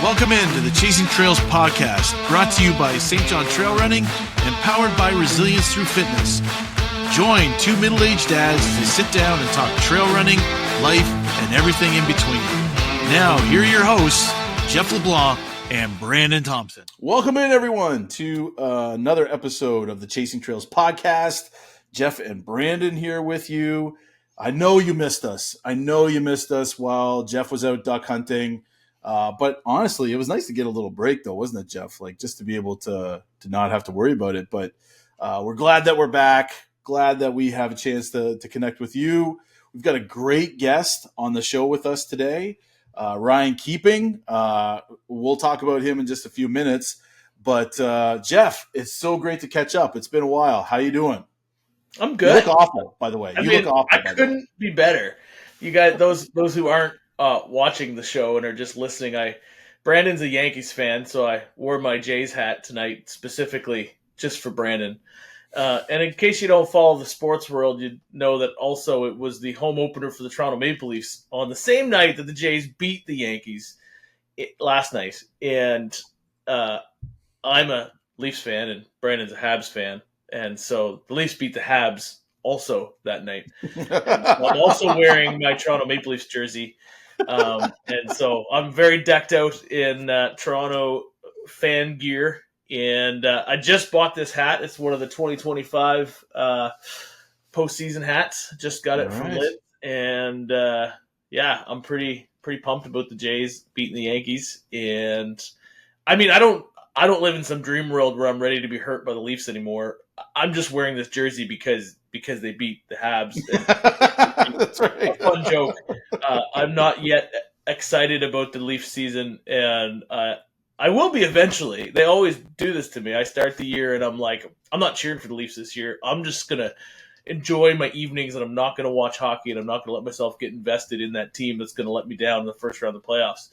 Welcome into the Chasing Trails podcast, brought to you by St. John Trail Running and powered by Resilience Through Fitness. Join two middle-aged dads as they sit down and talk trail running, life, and everything in between. Now, here are your hosts, Jeff LeBlanc and Brandon Thompson. Welcome in, everyone, to another episode of the Chasing Trails podcast. Jeff and Brandon here with you. I know you missed us. While Jeff was out duck hunting. But honestly, it was nice to get a little break, though, wasn't it, Jeff? Like, just to be able to not have to worry about it. But we're glad that we're back. Glad that we have a chance to connect with you. We've got a great guest on the show with us today, Ryan Keeping. We'll talk about him in just a few minutes. But Jeff, it's so great to catch up. It's been a while. How you doing? I'm good. You look awful, by the way. Look awful. I couldn't be better. You guys, those who aren't watching the show and are just listening, Brandon's a Yankees fan, so I wore my Jays hat tonight specifically just for Brandon. And in case you don't follow the sports world, you know that also it was the home opener for the Toronto Maple Leafs on the same night that the Jays beat the Yankees last night. And I'm a Leafs fan and Brandon's a Habs fan. And so the Leafs beat the Habs also that night. I'm also wearing my Toronto Maple Leafs jersey. And so I'm very decked out in Toronto fan gear. And I just bought this hat. It's one of the 2025 postseason hats. Just got it from Lit. And yeah, I'm pretty pumped about the Jays beating the Yankees. And I mean, I don't live in some dream world where I'm ready to be hurt by the Leafs anymore. I'm just wearing this jersey because they beat the Habs. That's right. A fun joke. I'm not yet excited about the Leafs season, and I will be eventually. They always do this to me. I start the year, and I'm like, I'm not cheering for the Leafs this year. I'm just going to enjoy my evenings, and I'm not going to watch hockey, and I'm not going to let myself get invested in that team that's going to let me down in the first round of the playoffs.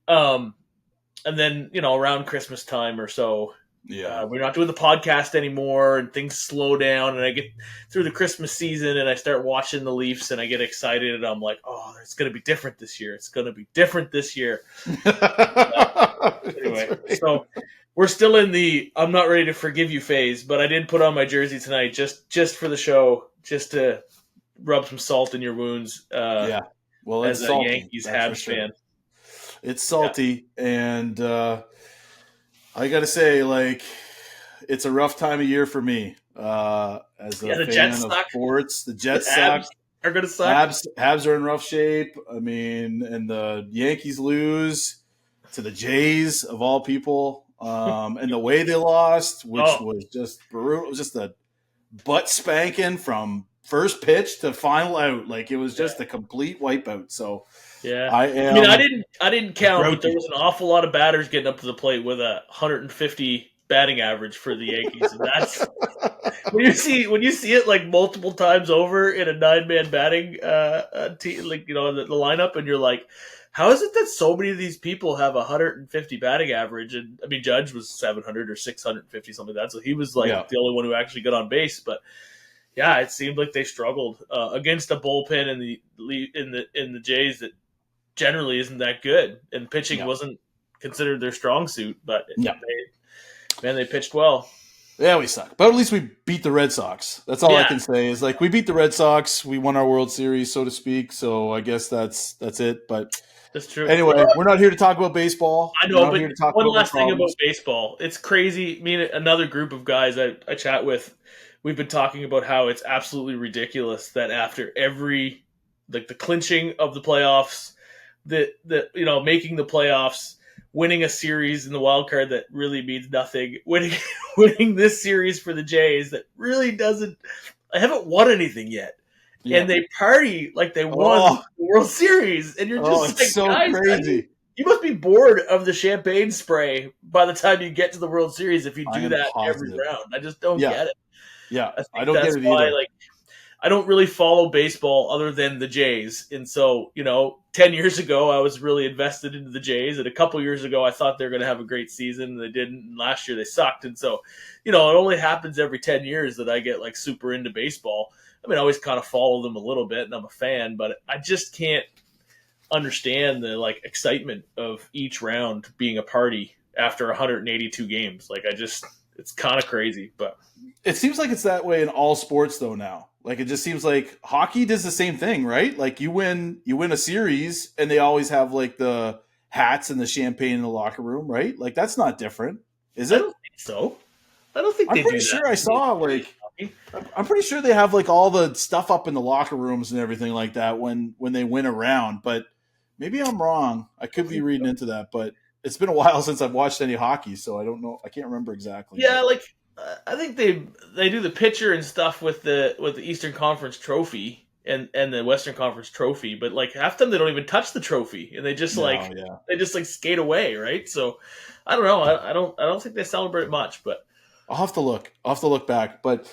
And then, around Christmas time or so, we're not doing the podcast anymore, and things slow down, and I get through the Christmas season, and I start watching the Leafs, and I get excited, and I'm like, oh, it's going to be different this year. Anyway, right. So we're still in the I'm not ready to forgive you phase, but I did put on my jersey tonight just for the show, just to rub some salt in your wounds. Well, as a salty, Yankees Habs fan. It's salty, and I got to say, like, it's a rough time of year for me as a fan of sports. The Jets suck. Are going to suck. Habs are in rough shape. I mean, and the Yankees lose to the Jays, of all people. And the way they lost, which was just brutal. It was just a butt spanking from first pitch to final out. Like, it was just a complete wipeout. So, yeah. I didn't count, but there was an awful lot of batters getting up to the plate with a 150 batting average for the Yankees. And that's when you see it like multiple times over in a 9-man batting team, like, the lineup, and you're like, how is it that so many of these people have 150 batting average? And I mean, Judge was 700 or 650, something like that. So he was like the only one who actually got on base. But yeah, it seemed like they struggled against a bullpen in the Jays that generally isn't that good, and pitching wasn't considered their strong suit. But they pitched well. Yeah, we suck. But at least we beat the Red Sox. That's all I can say is, like, we beat the Red Sox. We won our World Series, so to speak. So I guess that's it. But that's true. Anyway, we're not here to talk about baseball. I know, but one last thing about baseball. It's crazy. Me and another group of guys I chat with, we've been talking about how it's absolutely ridiculous that after every, like, the clinching of the playoffs, the making the playoffs, winning a series in the wild card that really means nothing, winning this series for the Jays that really doesn't. I haven't won anything yet, and they party like they won the World Series, and you're just like, so guys, crazy. You must be bored of the champagne spray by the time you get to the World Series if you do that every round. I just don't get it. Yeah, I don't get it either. Like, I don't really follow baseball other than the Jays. And so, 10 years ago, I was really invested into the Jays. And a couple years ago, I thought they were going to have a great season. And they didn't. And last year, they sucked. And so, it only happens every 10 years that I get, like, super into baseball. I mean, I always kind of follow them a little bit, and I'm a fan. But I just can't understand the like excitement of each round being a party after 182 games. Like it's kind of crazy, but it seems like it's that way in all sports though now. Like it just seems like hockey does the same thing, right? Like you win a series and they always have like the hats and the champagne in the locker room, right? Like that's not different, is I it? don't think so. I don't think I'm they pretty do sure that. I saw like I'm pretty sure they have like all the stuff up in the locker rooms and everything like that when they win a round, but maybe I'm wrong. I could be reading into that, but it's been a while since I've watched any hockey, so I don't know. I can't remember exactly. Yeah, like I think they do the pitcher and stuff with the Eastern Conference trophy and the Western Conference trophy, but like half the time they don't even touch the trophy and they just they just like skate away, right? So I don't know. I don't think they celebrate much, but I'll have to look. I'll have to look back, but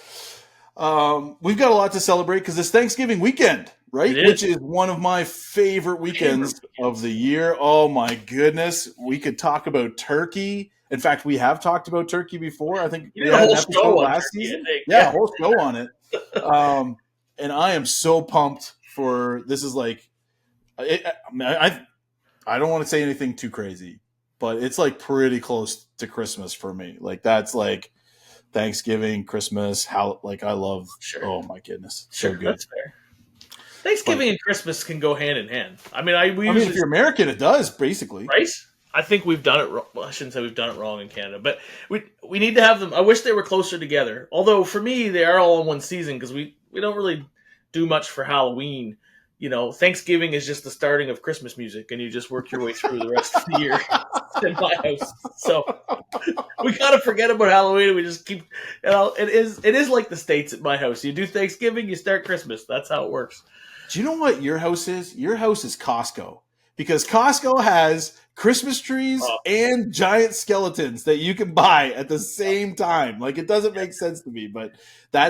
we've got a lot to celebrate because it's Thanksgiving weekend, right? Which is one of my favorite weekends of the year. Oh my goodness, we could talk about turkey. In fact, we have talked about turkey before. I think you did a whole show last season. Yeah, a whole show on it. And I am so pumped for this. Is like, I don't want to say anything too crazy, but it's like pretty close to Christmas for me. Like that's like Thanksgiving, Christmas. How like I love. Sure. Oh my goodness, sure, so good. That's fair. Thanksgiving and Christmas can go hand in hand. I mean, if you're American, it does basically, right? I think we've done it wrong. Well, I shouldn't say we've done it wrong in Canada, but we need to have them. I wish they were closer together. Although for me, they are all in one season because we don't really do much for Halloween. You know, Thanksgiving is just the starting of Christmas music, and you just work your way through the rest of the year in my house. So we gotta forget about Halloween, and we just keep. It is like the States at my house. You do Thanksgiving, you start Christmas. That's how it works. Do you know what your house is? Your house is Costco. Because Costco has Christmas trees and giant skeletons that you can buy at the same time. Like, it doesn't make sense to me, but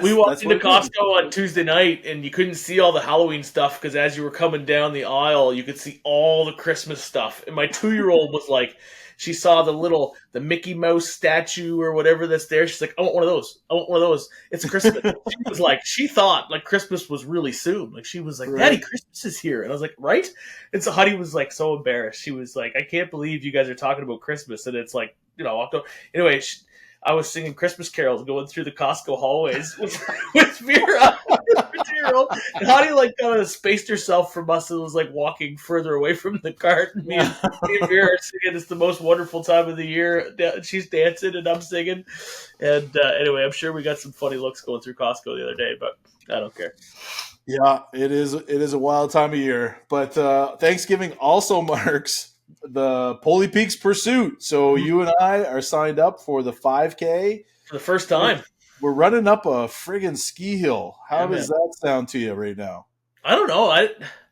we walked into Costco on Tuesday night, and you couldn't see all the Halloween stuff because as you were coming down the aisle, you could see all the Christmas stuff. And my 2-year-old was like, she saw the Mickey Mouse statue or whatever that's there. She's like, I want one of those. I want one of those. It's Christmas. She thought like Christmas was really soon. Like she was like, Daddy, Christmas is here. And I was like, right? And so Honey was like so embarrassed. She was like, I can't believe you guys are talking about Christmas. And it's like, October. Anyway, I was singing Christmas carols going through the Costco hallways with Vera, and Honey like kind of spaced herself from us and was like walking further away from the cart. And me and Vera are singing. It's the most wonderful time of the year. She's dancing and I'm singing. And anyway, I'm sure we got some funny looks going through Costco the other day, but I don't care. Yeah, it is a wild time of year. But Thanksgiving also marks the Poly Peaks Pursuit. So you and I are signed up for the 5K. For the first time. We're running up a friggin' ski hill. How does that sound to you right now? I don't know. I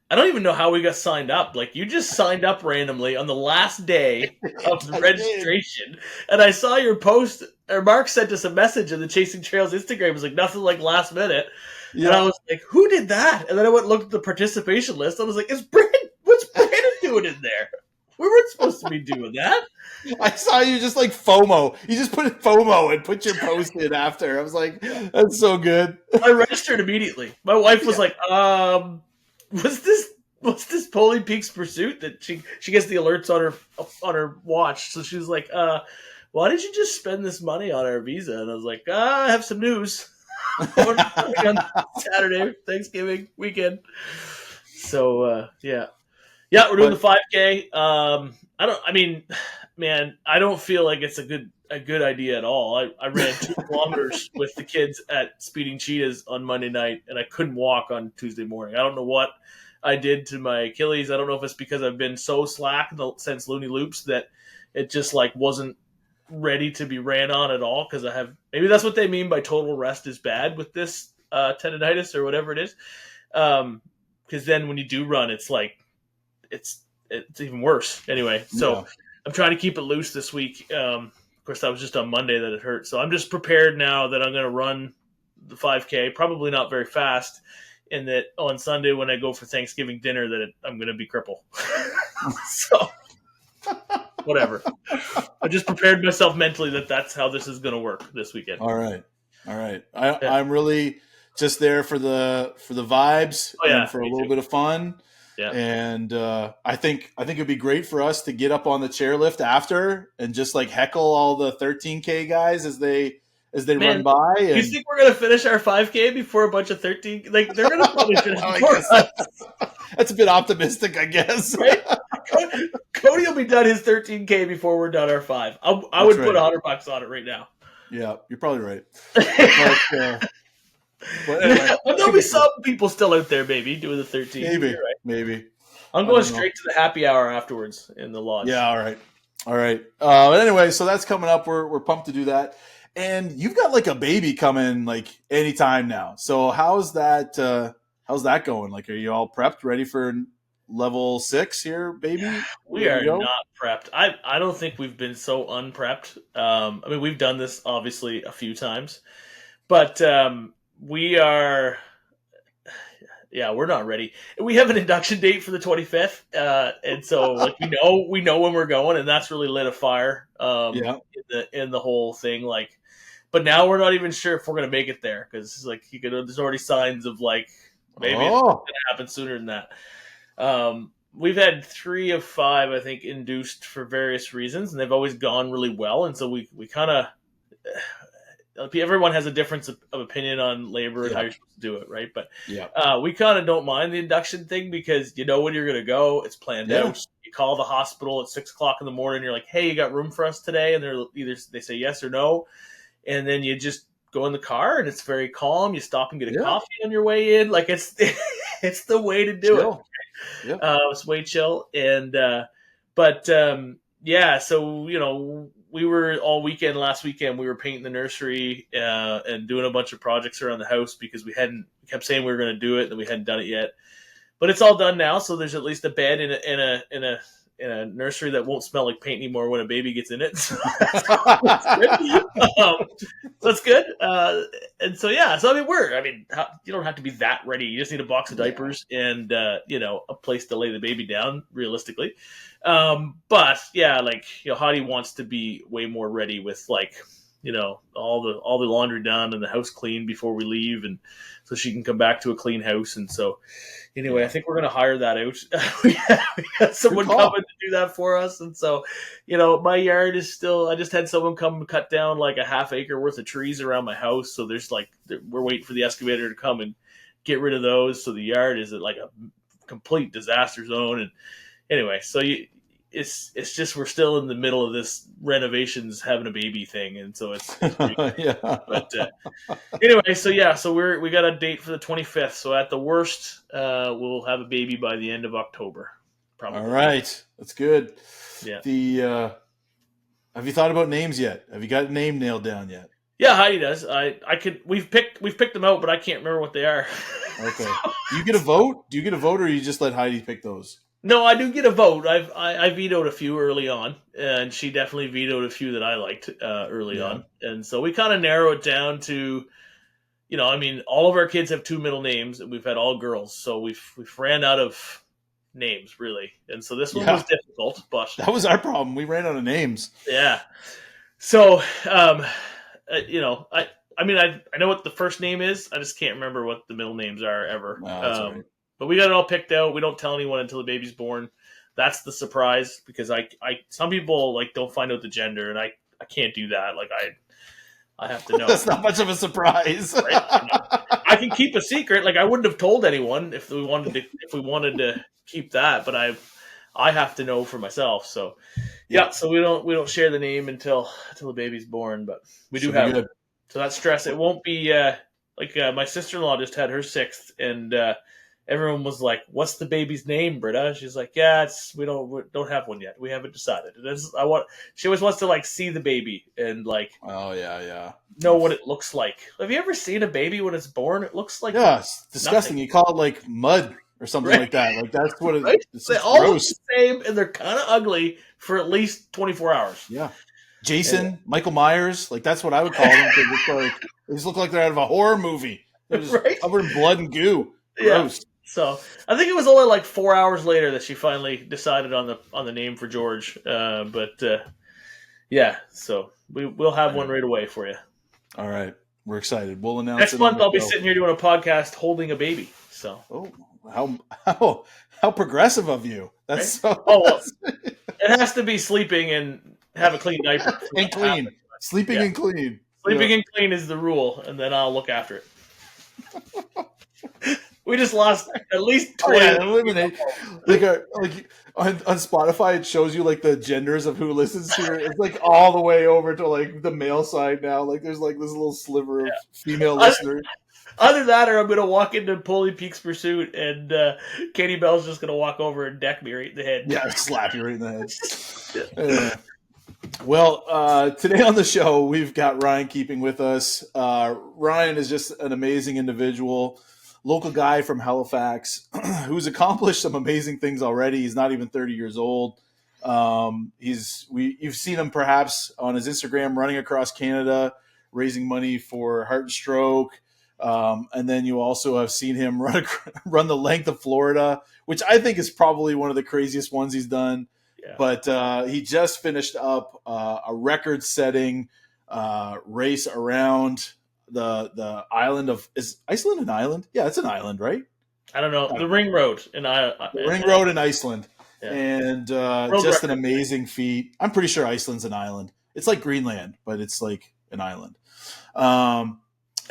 don't even know how we got signed up. Like, you just signed up randomly on the last day of the registration. And I saw your post, or Mark sent us a message in the Chasing Trails Instagram. It was like, nothing like last minute. Yeah. And I was like, who did that? And then I went and looked at the participation list. I was like, what's Brandon doing in there? We weren't supposed to be doing that. I saw you just like FOMO. You just put FOMO and put your post in after. I was like, that's so good. I registered immediathy. My wife was like, what's this Poly Peaks Pursuit that she gets the alerts on her watch. So she was like, why did you just spend this money on our visa? And I was like, I have some news. On Saturday, Thanksgiving weekend. So yeah, we're doing the 5K. I don't feel like it's a good idea at all. I ran 2 kilometers with the kids at Speeding Cheetahs on Monday night, and I couldn't walk on Tuesday morning. I don't know what I did to my Achilles. I don't know if it's because I've been so slack since Looney Loops that it just like wasn't ready to be ran on at all, because maybe that's what they mean by total rest is bad with this tendonitis or whatever it is. Because then when you do run, it's like it's even worse. Anyway, so I'm trying to keep it loose this week. Of course, that was just on Monday that it hurt. So I'm just prepared now that I'm going to run the 5K, probably not very fast, and that on Sunday when I go for Thanksgiving dinner that I'm going to be crippled. So whatever. I just prepared myself mentally that that's how this is going to work this weekend. All right. I'm really just there for the vibes and for a little bit of fun. Yeah. And I think it'd be great for us to get up on the chairlift after and just like heckle all the 13K guys as they run by. And you think we're gonna finish our 5K before a bunch of 13? Like they're gonna probably finish Well, I before guess us, that's a bit optimistic, I guess. right? Cody will be done his 13K before we're done our 5. I would put $100 on it right now. Yeah, you're probably right. But anyway, But there'll be some people still out there, maybe doing the 13. Maybe. I'm going straight to the happy hour afterwards in the lodge. Yeah, all right. But anyway, so that's coming up. We're pumped to do that. And you've got like a baby coming like anytime now. So how's that going? Like, are you all prepped, ready for level 6 here, baby? We are not prepped. I don't think we've been so unprepped. I mean, we've done this obviously a few times, but we are. Yeah, we're not ready. We have an induction date for the 25th, and so like we know when we're going, and that's really lit a fire. In the whole thing, like. But now we're not even sure if we're gonna make it there because like there's already signs of like maybe it's gonna happen sooner than that. We've had 3 of 5, I think, induced for various reasons, and they've always gone really well. And so we kind of everyone has a difference of opinion on labor and how you're supposed to do it, right? But we kind of don't mind the induction thing because you know when you're gonna go, it's planned out. You call the hospital at 6:00 in the morning. You're like, "Hey, you got room for us today?" And they say yes or no. And then you just go in the car, and it's very calm. You stop and get a coffee on your way in. Like it's the way to do it. It's way chill. And so we were all weekend last weekend. We were painting the nursery and doing a bunch of projects around the house because we kept saying we were going to do it, and we hadn't done it yet. But it's all done now, so there's at least a bed in a nursery that won't smell like paint anymore when a baby gets in it. So that's good. And so, so I mean, you don't have to be that ready. You just need a box of diapers and, a place to lay the baby down realistically. But yeah, like, Heidi wants to be way more ready with like, all the laundry done and the house clean before we leave. And so she can come back to a clean house. And so, anyway, I think we're going to hire that out. we got someone coming to do that for us. And so, my yard is still, I just had someone come cut down like a half acre worth of trees around my house. So there's like, we're waiting for the excavator to come and get rid of those. So the yard is like a complete disaster zone. And anyway, so it's just, we're still in the middle of this renovations, having a baby thing. And so it's but anyway, so we got a date for the 25th. So at the worst, we'll have a baby by the end of October. Probably. All right. That's good. Yeah. Have you thought about names yet? Have you got a name nailed down yet? Yeah, Heidi does. We've picked them out, but I can't remember what they are. Okay. Do you get a vote? Or you just let Heidi pick those? No, I do get a vote. I vetoed a few early on, and she definitely vetoed a few that I liked early on. And so we kind of narrow it down to, all of our kids have 2 middle names, and we've had all girls. So we've ran out of names, really. And so this one was difficult, but that was our problem. We ran out of names. Yeah. So, I know what the first name is. I just can't remember what the middle names are ever. That's right. But we got it all picked out. We don't tell anyone until the baby's born. That's the surprise because some people like don't find out the gender, and I can't do that. Like I have to know. That's not much of a surprise. Right? I can keep a secret. Like I wouldn't have told anyone if we wanted to keep that, but I have to know for myself. So so we don't share the name until the baby's born, but we do have. So that's stress. It won't be my sister-in-law just had her 6th, and everyone was like, "What's the baby's name, Britta?" She's like, "Yeah, we don't have one yet. We haven't decided." She always wants to like see the baby and like know what it looks like. Have you ever seen a baby when it's born? It looks like it's disgusting. You call it like mud or something like that. Like that's what it's they all look the same, and they're kind of ugly for at least 24 hours. Yeah. Jason, Michael Myers, like that's what I would call them. They just look like they're out of a horror movie. They're just covered in blood and goo. Gross. Yeah. So I think it was only like 4 hours later that she finally decided on the name for George. So we'll have one right away for you. All right, we're excited. We'll announce next it month. I'll be sitting here doing a podcast holding a baby. So, Oh, how progressive of you. That's right? so Oh well, it has to be sleeping and have a clean diaper for and that to happen. clean. Sleeping Yeah, and clean. Yeah. sleeping and clean is the rule, and then I'll look after it. We just lost at least Oh yeah, 20. eliminate. Like on Spotify, it shows you like the genders of who listens to your. It's like all the way over to like the male side now. Like there's like this little sliver of female listeners. Either that, or I'm gonna walk into Pulley Peaks Pursuit, and Katie Bell's just gonna walk over and deck me right in the head. Yeah, slap you right in the head. Yeah. Well, today on the show, we've got Ryan Keeping with us. Ryan is just an amazing individual, local guy from Halifax who's accomplished some amazing things already. He's not even 30 years old. You've seen him perhaps on his Instagram running across Canada, raising money for heart and stroke. And then you also have seen him run the length of Florida, which I think is probably one of the craziest ones he's done. Yeah. But he just finished up a record-setting race around the island of, is Iceland an island? Yeah, it's an island, right? I don't know, the ring road, and The ring road in Iceland, yeah. and World just record. an amazing feat. I'm pretty sure Iceland's an island. It's like Greenland, but it's like an island.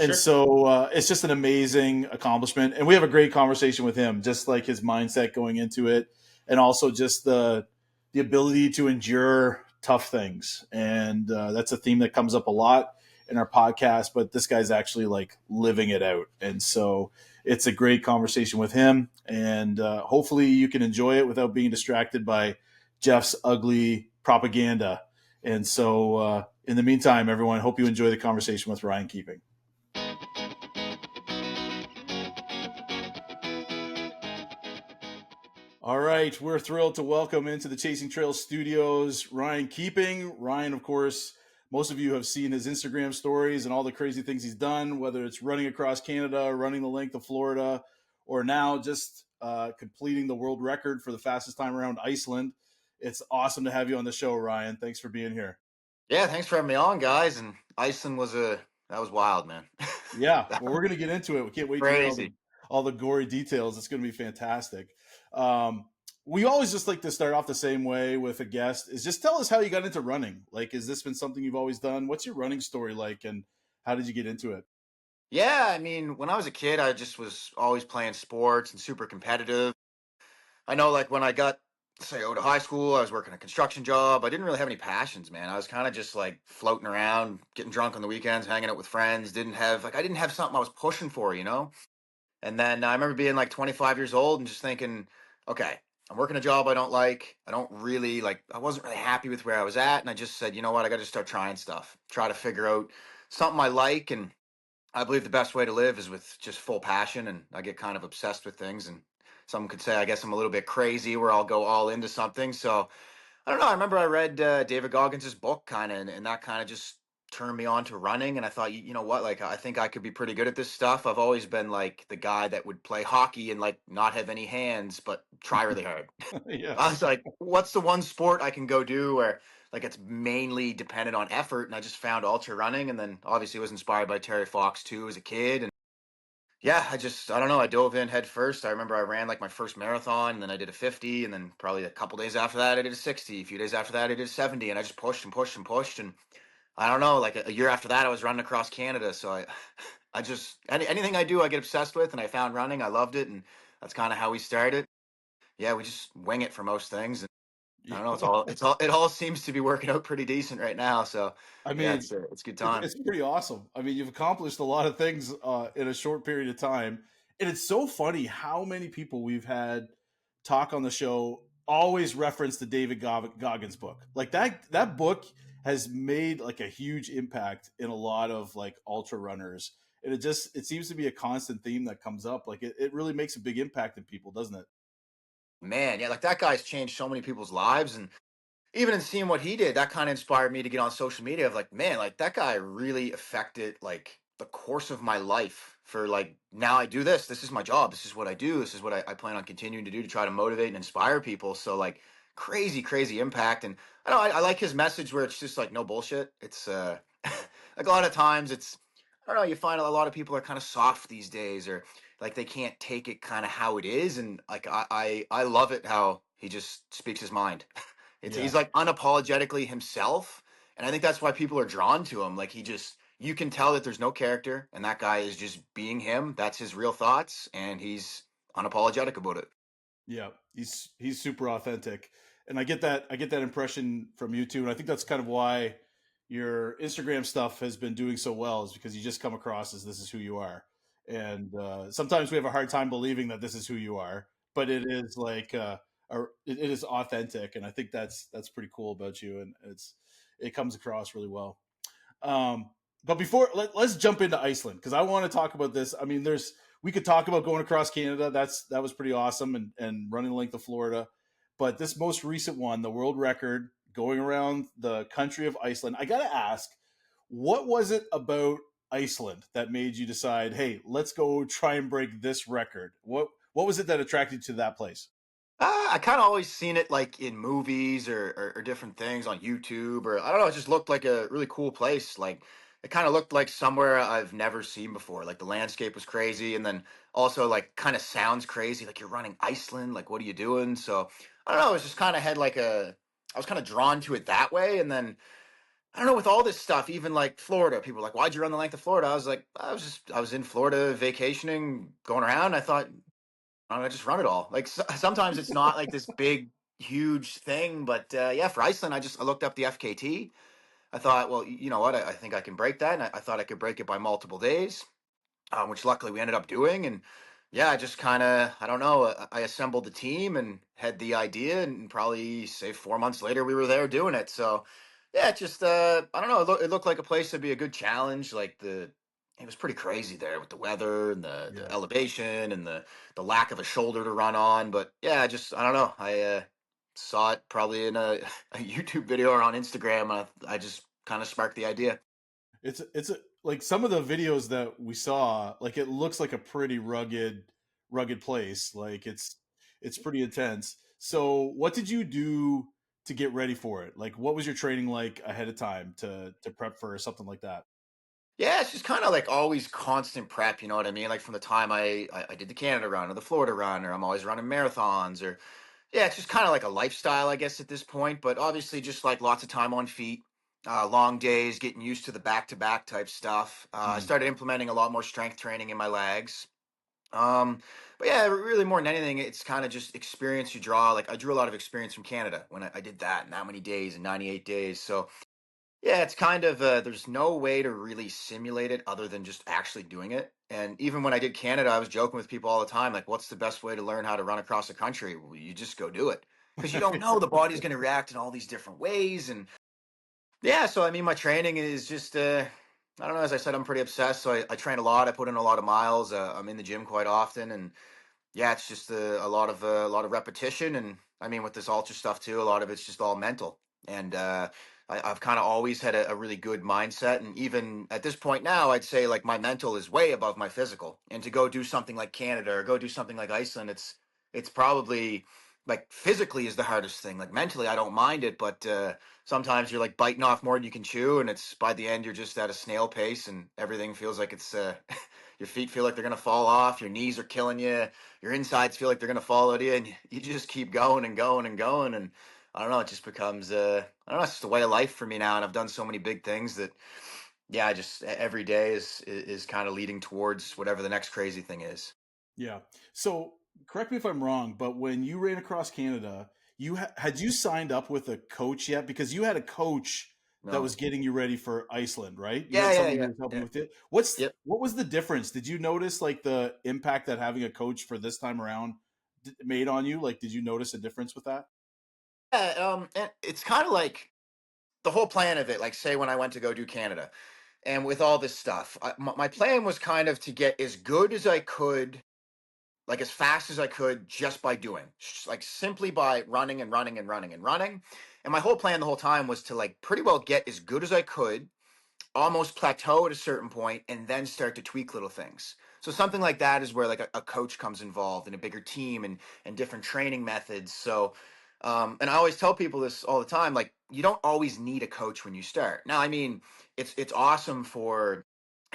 And Sure. so it's just an amazing accomplishment, and we have a great conversation with him, just like his mindset going into it, and also just the ability to endure tough things. And that's a theme that comes up a lot in our podcast, but this guy's actually like living it out. And so it's a great conversation with him, and hopefully you can enjoy it without being distracted by Jeff's ugly propaganda. And so in the meantime, everyone, hope you enjoy the conversation with Ryan Keeping. All right, we're thrilled to welcome into the Chasing Trails studios Ryan Keeping. Ryan, of course, most of you have seen his Instagram stories and all the crazy things he's done, whether it's running across Canada, running the length of Florida, or now just completing the world record for the fastest time around Iceland. It's awesome to have you on the show, Ryan. Thanks for being here. Yeah, thanks for having me on, guys. And Iceland that was wild, man. Yeah, That well, was we're gonna get into it. We can't wait to hear crazy. all the gory details. It's gonna be fantastic. Um, we always just like to start off the same way with a guest. Is just tell us how you got into running. Like, has this been something you've always done? What's your running story like, and how did you get into it? Yeah, I mean, when I was a kid, I just was always playing sports and super competitive. I know, like when I got say out of high school, I was working a construction job. I didn't really have any passions, man. I was kind of just like floating around, getting drunk on the weekends, hanging out with friends. I didn't have something I was pushing for, you know. And then I remember being like 25 years old and just thinking, okay, I'm working a job I don't like. I don't really like, I wasn't really happy with where I was at. And I just said, you know what? I got to start trying stuff, try to figure out something I like. And I believe the best way to live is with just full passion. And I get kind of obsessed with things. And some could say, I guess I'm a little bit crazy where I'll go all into something. So I don't know. I remember I read David Goggins' book kind of, and that kind of just turned me on to running. And I thought, you know what? Like, I think I could be pretty good at this stuff. I've always been like the guy that would play hockey and like not have any hands, but try really hard. Yeah, I was like, what's the one sport I can go do where like it's mainly dependent on effort? And I just found ultra running, and then obviously was inspired by Terry Fox too as a kid. And yeah, I don't know. I dove in head first. I remember I ran like my first marathon, and then I did a 50, and then probably a couple days after that, I did a 60. A few days after that, I did a 70, and I just pushed and pushed and pushed. And I don't know, like a year after that, I was running across Canada. So I just, anything I do, I get obsessed with, and I found running. I loved it, and that's kind of how we started. Yeah, we just wing it for most things. And I don't know, it all seems to be working out pretty decent right now. So I yeah, mean, it's a good time. it's pretty awesome. I mean, you've accomplished a lot of things in a short period of time, and it's so funny how many people we've had talk on the show always reference the David Goggins book. Like that book has made like a huge impact in a lot of like ultra runners, and it seems to be a constant theme that comes up. Like it really makes a big impact in people, doesn't it? Man, yeah, like that guy's changed so many people's lives. And even in seeing what he did, that kind of inspired me to get on social media of like, man, like that guy really affected like the course of my life for like now I do this. This is my job. This is what I do. This is what I plan on continuing to do to try to motivate and inspire people. So like crazy, crazy impact. And I know I like his message where it's just like no bullshit. It's like a lot of times it's I don't know, you find a lot of people are kind of soft these days or like they can't take it kind of how it is, and like I love it how he just speaks his mind. Yeah. He's like unapologetically himself, and I think that's why people are drawn to him. Like you can tell that there's no character, and that guy is just being him. That's his real thoughts, and he's unapologetic about it. Yeah, he's super authentic, and I get that impression from you too, and I think that's kind of why your Instagram stuff has been doing so well, is because you just come across as this is who you are, and sometimes we have a hard time believing that this is who you are, but it is like it is authentic, and I think that's pretty cool about you, and it comes across really well. But before let's jump into Iceland because I want to talk about this. I mean, we could talk about going across Canada. That was pretty awesome and running the length of Florida. But this most recent one, the world record going around the country of Iceland, I got to ask, what was it about Iceland that made you decide, hey, let's go try and break this record? What was it that attracted you to that place? I kind of always seen it like in movies or different things on YouTube, or I don't know. It just looked like a really cool place. Like it kind of looked like somewhere I've never seen before. Like the landscape was crazy, and then also like kind of sounds crazy. Like you're running Iceland. Like what are you doing? So I don't know. It was just kind of had like a. I was kind of drawn to it that way, and then I don't know, with all this stuff, even like Florida, people are like, "Why'd you run the length of Florida?" I was like, I was in Florida vacationing, going around. I thought I'm gonna just run it all. Like sometimes it's not like this big, huge thing, but yeah, for Iceland, I looked up the FKT. I thought, well, you know what? I think I can break that, and I thought I could break it by multiple days, which luckily we ended up doing. And yeah, I just kind of, I don't know, I assembled the team and had the idea, and probably say 4 months later we were there doing it. So yeah, it just I don't know, it looked like a place that'd be a good challenge. Like it was pretty crazy there with the weather and the Yeah. elevation and the lack of a shoulder to run on. But yeah, I don't know, I saw it probably in a YouTube video or on Instagram. I just kind of sparked the idea. It's like some of the videos that we saw, like it looks like a pretty rugged place. Like it's pretty intense. So what did you do to get ready for it? Like what was your training like ahead of time to prep for something like that? Yeah, it's just kind of like always constant prep, you know what I mean? Like from the time I did the Canada run or the Florida run, or I'm always running marathons, or yeah, it's just kind of like a lifestyle, I guess, at this point. But obviously, just like lots of time on feet, long days, getting used to the back to back type stuff. I Mm. started implementing a lot more strength training in my legs. Um, but yeah, really more than anything, it's kind of just experience you draw. Like I drew a lot of experience from Canada when I did that, and that many days and 98 days. So yeah, it's kind of there's no way to really simulate it other than just actually doing it. And even when I did Canada, I was joking with people all the time, like, what's the best way to learn how to run across the country? Well, you just go do it because you don't know the body's going to react in all these different ways. And yeah, so I mean, my training is just I don't know. As I said, I'm pretty obsessed, so I train a lot. I put in a lot of miles. I'm in the gym quite often, and yeah, it's just a lot of repetition, and I mean with this ultra stuff too, a lot of it's just all mental. And I've kind of always had a really good mindset, and even at this point now, I'd say like my mental is way above my physical. And to go do something like Canada or go do something like Iceland, it's probably like physically is the hardest thing. Like mentally, I don't mind it, but sometimes you're like biting off more than you can chew, and it's by the end you're just at a snail pace, and everything feels like it's your feet feel like they're gonna fall off, your knees are killing you, your insides feel like they're going to fall out of you, and you just keep going and going and going. And I don't know, it just becomes I don't know, it's just a way of life for me now. And I've done so many big things that yeah, I just every day is kind of leading towards whatever the next crazy thing is. Yeah. So correct me if I'm wrong, but when you ran across Canada, had you signed up with a coach yet? Because you had a coach that No. was getting you ready for Iceland, right? You Yeah, had yeah, someone who yeah, was helping yeah. you with it. Yep. What was the difference? Did you notice like the impact that having a coach for this time around made on you? Like, did you notice a difference with that? Yeah, and it's kind of like the whole plan of it. Like, say when I went to go do Canada, and with all this stuff, my plan was kind of to get as good as I could, like as fast as I could, just by doing, like simply by running and running and running and running. And my whole plan the whole time was to like pretty well get as good as I could, almost plateau at a certain point, and then start to tweak little things. So something like that is where like a coach comes involved and a bigger team and different training methods. So and I always tell people this all the time, like you don't always need a coach when you start. Now, I mean, it's awesome for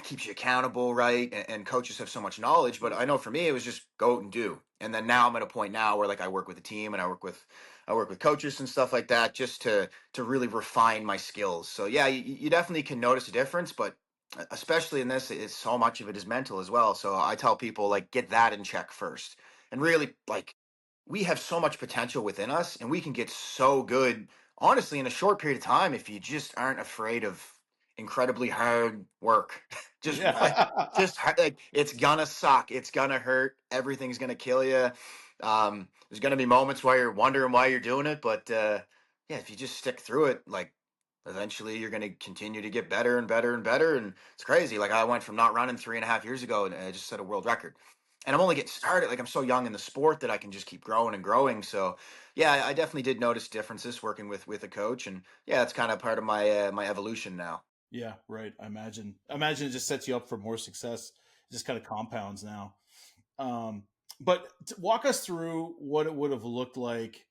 keeps you accountable, right? And coaches have so much knowledge, but I know for me it was just go out and do. And then now I'm at a point now where like I work with a team and I work with coaches and stuff like that just to really refine my skills. So yeah, you definitely can notice a difference, but especially in this, it's so much of it is mental as well. So I tell people like get that in check first. And really like we have so much potential within us and we can get so good honestly in a short period of time if you just aren't afraid of incredibly hard work. Yeah. Like it's gonna suck. It's gonna hurt. Everything's gonna kill you. There's gonna be moments where you're wondering why you're doing it, but yeah, if you just stick through it, like eventually you're gonna continue to get better and better and better. And it's crazy. Like I went from not running 3.5 years ago, and I just set a world record. And I'm only getting started. Like I'm so young in the sport that I can just keep growing and growing. So yeah, I definitely did notice differences working with a coach, and yeah, it's kind of part of my my evolution now. Yeah, right. I imagine it just sets you up for more success. It just kind of compounds now. But walk us through what it would have looked like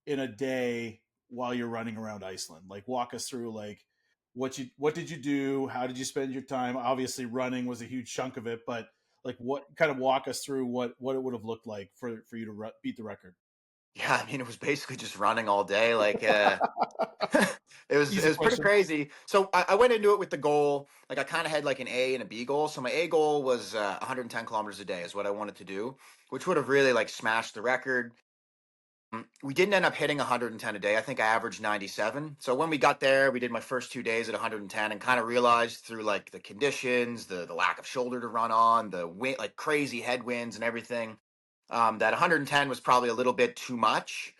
in a day while you're running around Iceland. Like walk us through like what did you do? How did you spend your time? Obviously running was a huge chunk of it, but like what kind of walk us through what it would have looked like for you to beat the record. Yeah, I mean, it was basically just running all day. Like, it Easy was pretty question. crazy. So I went into it with the goal. Like, I kind of had like an A and a B goal. So my A goal was 110 kilometers a day is what I wanted to do, which would have really like smashed the record. We didn't end up hitting 110 a day. I think I averaged 97. So when we got there, we did my first 2 days at 110 and kind of realized through like the conditions, the lack of shoulder to run on, the wind, like crazy headwinds and everything, that 110 was probably a little bit too much.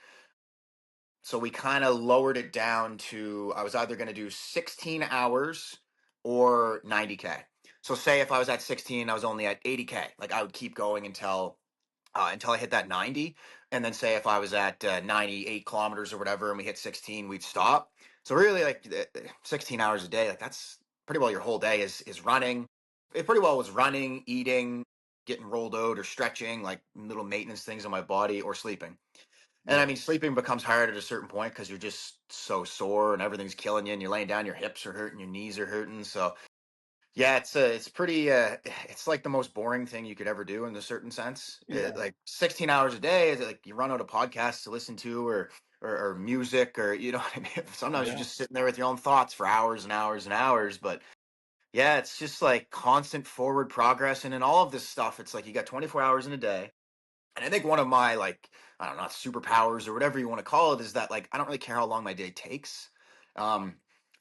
So we kind of lowered it down to I was either going to do 16 hours or 90K. So say if I was at 16, I was only at 80K. Like I would keep going until I hit that 90. And then say if I was at 98 kilometers or whatever and we hit 16, we'd stop. So really like 16 hours a day, like that's pretty well your whole day is running. It pretty well was running, eating, getting rolled out or stretching, like little maintenance things on my body or sleeping. And I Yeah. mean, sleeping becomes hard at a certain point because you're just so sore and everything's killing you, and you're laying down, your hips are hurting, your knees are hurting. So yeah, it's pretty. It's like the most boring thing you could ever do in a certain sense. Yeah. Like 16 hours a day, is like you run out of podcasts to listen to, or music, or you know what I mean. Sometimes you're Yeah. just sitting there with your own thoughts for hours and hours and hours. But yeah, it's just like constant forward progress, and in all of this stuff, it's like you got 24 hours in a day. And I think one of my like I don't know superpowers or whatever you want to call it is that like I don't really care how long my day takes. Um,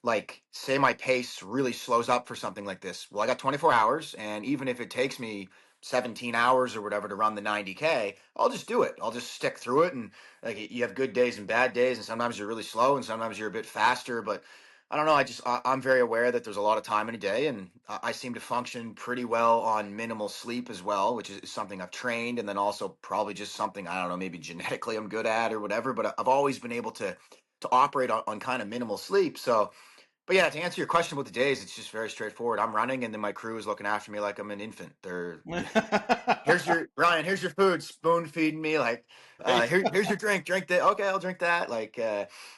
like say my pace really slows up for something like this. Well, I got 24 hours, and even if it takes me 17 hours or whatever to run the 90K, I'll just do it. I'll just stick through it. And like you have good days and bad days, and sometimes you're really slow, and sometimes you're a bit faster. But I don't know. I'm very aware that there's a lot of time in a day, and I seem to function pretty well on minimal sleep as well, which is something I've trained, and then also probably just something I don't know, maybe genetically I'm good at or whatever. But I've always been able to operate on kind of minimal sleep. So, but yeah, to answer your question about the days, it's just very straightforward. I'm running, and then my crew is looking after me like I'm an infant. Here's your Ryan, here's your food, spoon feeding me like here's your drink, drink that. Okay, I'll drink that. Like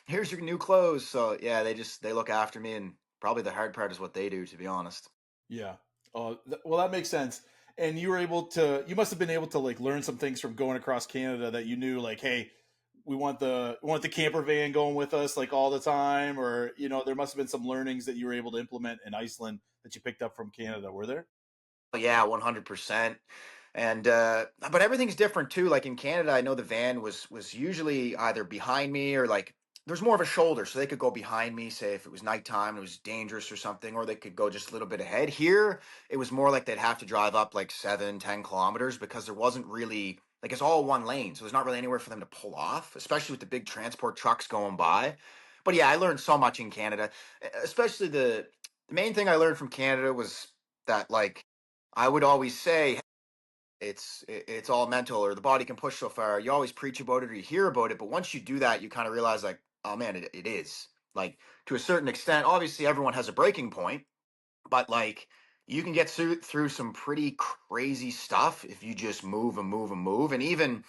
here's your new clothes. So yeah, they look after me, and probably the hard part is what they do, to be honest. Yeah. Oh, well, that makes sense. And you were able to, you must have been able to like learn some things from going across Canada that you knew, like, hey, we want the camper van going with us like all the time, or there must have been some learnings that you were able to implement in Iceland that you picked up from Canada. Were there? Yeah, 100%. And but everything's different too. Like in Canada, I know the van was usually either behind me or like there's more of a shoulder, so they could go behind me, say if it was nighttime, it was dangerous or something, or they could go just a little bit ahead. Here, it was more like they'd have to drive up like 7, 10 kilometers because there wasn't really like it's all one lane, so there's not really anywhere for them to pull off, especially with the big transport trucks going by. But yeah, I learned so much in Canada, especially the main thing I learned from Canada was that like I would always say it's all mental or the body can push so far. You always preach about it or you hear about it, but once you do that, you kind of realize like, oh man, it is. Like to a certain extent, obviously everyone has a breaking point, but like you can get through some pretty crazy stuff if you just move and move and move. And even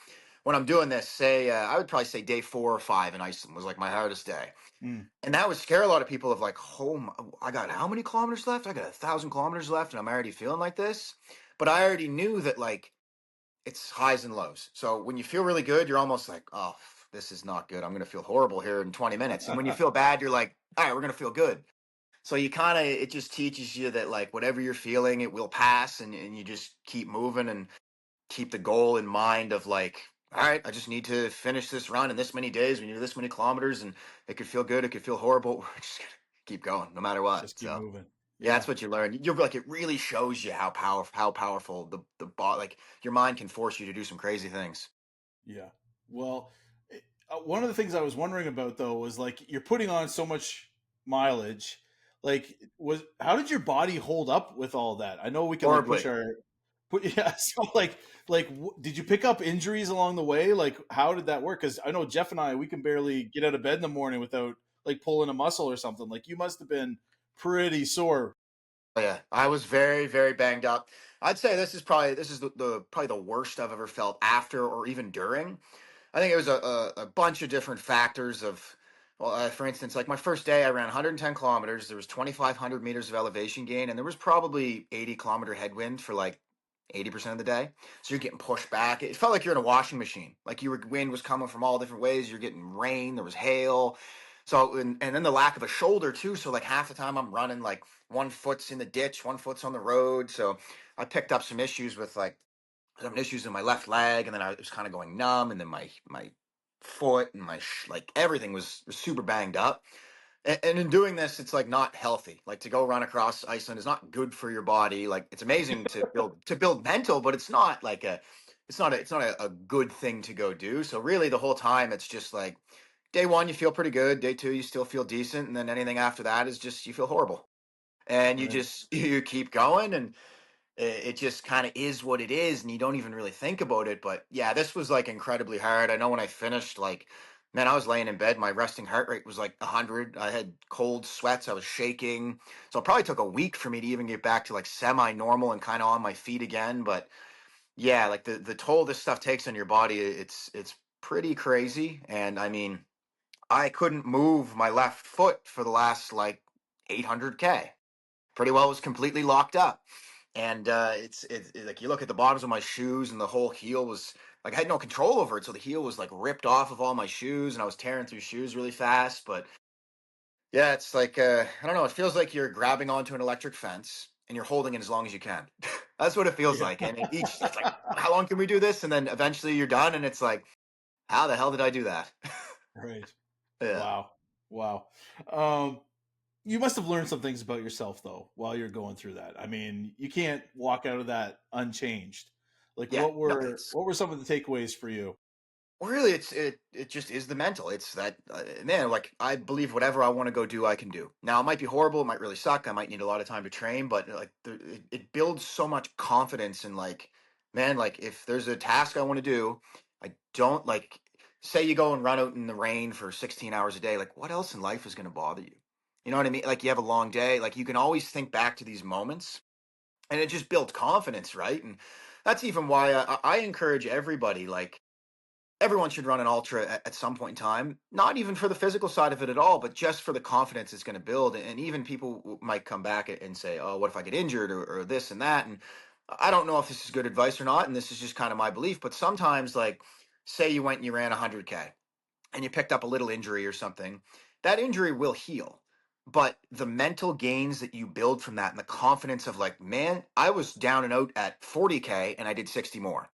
when I'm doing this, say I would probably say day 4 or 5 in Iceland was like my hardest day. Mm. And that would scare a lot of people of like, oh, I got how many kilometers left? I got 1,000 kilometers left, and I'm already feeling like this. But I already knew that like it's highs and lows. So when you feel really good, you're almost like, oh, this is not good. I'm going to feel horrible here in 20 minutes. And when you feel bad, you're like, all right, we're going to feel good. So you kind of, it just teaches you that like whatever you're feeling, it will pass, and you just keep moving and keep the goal in mind of like, all right, I just need to finish this run in this many days. We do this many kilometers, and it could feel good. It could feel horrible. We're just going to keep going no matter what. Just keep So moving. yeah, Yeah. that's what you learn. You're like, it really shows you how powerful like your mind can force you to do some crazy things. Yeah. Well, one of the things I was wondering about though was like you're putting on so much mileage. Like, was how did your body hold up with all that? I know we can like push Horribly. our yeah. So did you pick up injuries along the way? Like, how did that work? Because I know Jeff and I, we can barely get out of bed in the morning without like pulling a muscle or something. Like, you must have been pretty sore. Oh, yeah, I was very, very banged up. I'd say this is the probably the worst I've ever felt after or even during. I think it was a bunch of different factors of, well, for instance, like my first day, I ran 110 kilometers. There was 2,500 meters of elevation gain, and there was probably 80-kilometer headwind for like 80% of the day. So you're getting pushed back. It felt like you're in a washing machine. Like wind was coming from all different ways. You're getting rain. There was hail. So and then the lack of a shoulder too. So like half the time I'm running like one foot's in the ditch, one foot's on the road. So I picked up some issues with like some issues in my left leg, and then I was kind of going numb, and then my foot and like everything was super banged up. And in doing this, it's like not healthy. Like to go run across Iceland is not good for your body. Like it's amazing to build mental, but it's not a good thing to go do. So really, the whole time it's just like day one you feel pretty good, day two you still feel decent, and then anything after that is just you feel horrible, and you Right. just you keep going, and it just kind of is what it is, and you don't even really think about it. But yeah, this was like incredibly hard. I know when I finished, like, man, I was laying in bed, my resting heart rate was like 100. I had cold sweats, I was shaking. So it probably took a week for me to even get back to like semi normal and kind of on my feet again. But yeah, like the toll this stuff takes on your body, it's pretty crazy. And I mean, I couldn't move my left foot for the last like 800K. Pretty well was completely locked up. And like you look at the bottoms of my shoes, and the whole heel was like I had no control over it. So the heel was like ripped off of all my shoes, and I was tearing through shoes really fast. But yeah, it's like I don't know. It feels like you're grabbing onto an electric fence and you're holding it as long as you can. That's what it feels Yeah. like. And it's like, how long can we do this? And then eventually you're done, and it's like, how the hell did I do that? Right. Yeah. Wow. Wow. Um, you must have learned some things about yourself though while you're going through that. I mean, you can't walk out of that unchanged. Like, Yeah. No, what were some of the takeaways for you? well, really, it just is the mental. It's that man. Like I believe whatever I want to go do, I can do. Now it might be horrible. It might really suck. I might need a lot of time to train, but like it builds so much confidence in like, man. Like if there's a task I want to do, I don't like. Say you go and run out in the rain for 16 hours a day. Like what else in life is going to bother you? You know what I mean? Like you have a long day. Like you can always think back to these moments, and it just builds confidence, right? And that's even why I encourage everybody. Like everyone should run an ultra at some point in time, not even for the physical side of it at all, but just for the confidence it's going to build. And even people might come back and say, oh, what if I get injured or this and that? And I don't know if this is good advice or not. And this is just kind of my belief. But sometimes, like, say you went and you ran 100K and you picked up a little injury or something, that injury will heal. But the mental gains that you build from that and the confidence of, like, man, I was down and out at 40K and I did 60 more,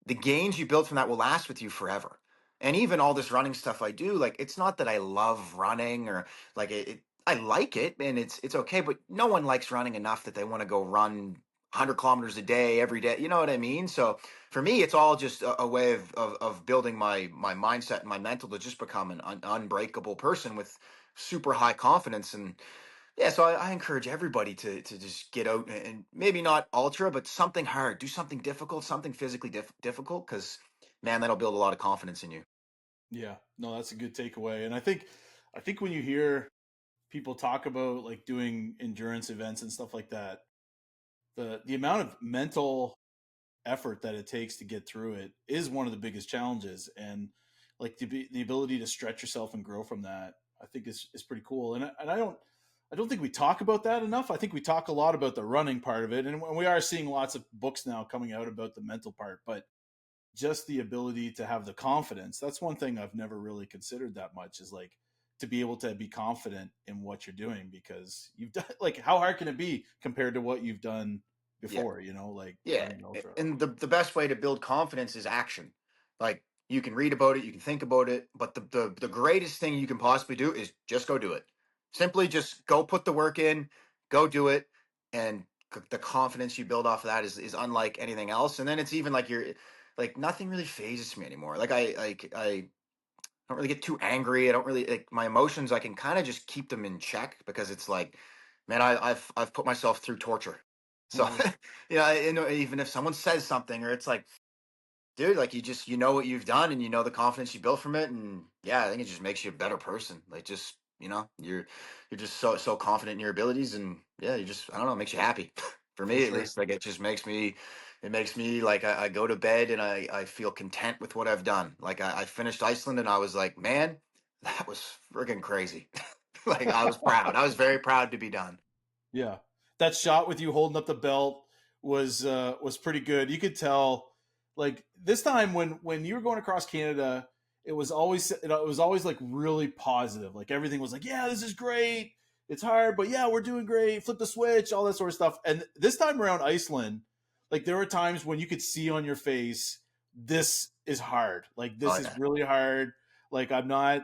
the gains you build from that will last with you forever. And even all this running stuff I do, like it's not that I love running or like I like it and it's okay, but no one likes running enough that they want to go run 100 kilometers a day every day. You know what I mean? So for me, it's all just a way of building my mindset and my mental to just become an unbreakable person with super high confidence. And yeah, so I encourage everybody to just get out and maybe not ultra, but something hard, do something difficult, something physically difficult, because man, that'll build a lot of confidence in you. Yeah. No, that's a good takeaway. And I think when you hear people talk about like doing endurance events and stuff like that, the amount of mental effort that it takes to get through it is one of the biggest challenges. And like the ability to stretch yourself and grow from that, I think is pretty cool. And I don't think we talk about that enough. I think we talk a lot about the running part of it, and we are seeing lots of books now coming out about the mental part, but just the ability to have the confidence. That's one thing I've never really considered that much, is like to be able to be confident in what you're doing, because you've done, like, how hard can it be compared to what you've done Yeah. before, like Yeah, running ultra. and the best way to build confidence is action. Like, you can read about it, you can think about it, but the greatest thing you can possibly do is just go do it. Simply just go put the work in, go do it, and the confidence you build off of that is unlike anything else. And then it's even like you're like, nothing really phases me anymore. Like I don't really get too angry. I don't really like my emotions. I can kind of just keep them in check because it's like, man, I've put myself through torture. So Mhm. even if someone says something, or it's like, dude, like, you know what you've done, and you know the confidence you built from it, and yeah, I think it just makes you a better person. Like, just you're just so confident in your abilities, and yeah, you just, I don't know, it makes you happy. For For me at sure. least, like, it makes me like, I go to bed and I feel content with what I've done. Like, I finished Iceland and I was like, man, that was friggin' crazy. Like, I was proud. I was very proud to be done. Yeah, that shot with you holding up the belt was pretty good. You could tell, like, this time when you were going across Canada, it was always like really positive. Like, everything was like, yeah, this is great. It's hard, but yeah, we're doing great. Flip the switch, all that sort of stuff. And this time around Iceland, like, there were times when you could see on your face, this is hard. Like, Oh this is yeah, really hard. Like, I'm not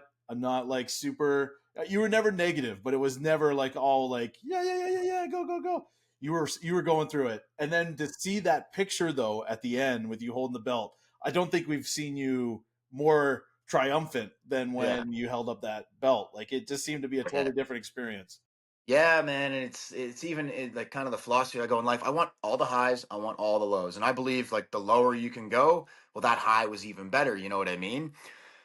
like super. You were never negative, but it was never like all like, yeah, yeah, yeah, yeah, yeah, go, go, go. You were going through it, and then to see that picture though at the end with you holding the belt, I don't think we've seen you more triumphant than yeah. when you held up that belt. Like, it just seemed to be a Yeah. totally different experience. Yeah, man, and it's even like kind of the philosophy I go in life. I want all the highs, I want all the lows, and I believe like the lower you can go, well, that high was even better. You know what I mean?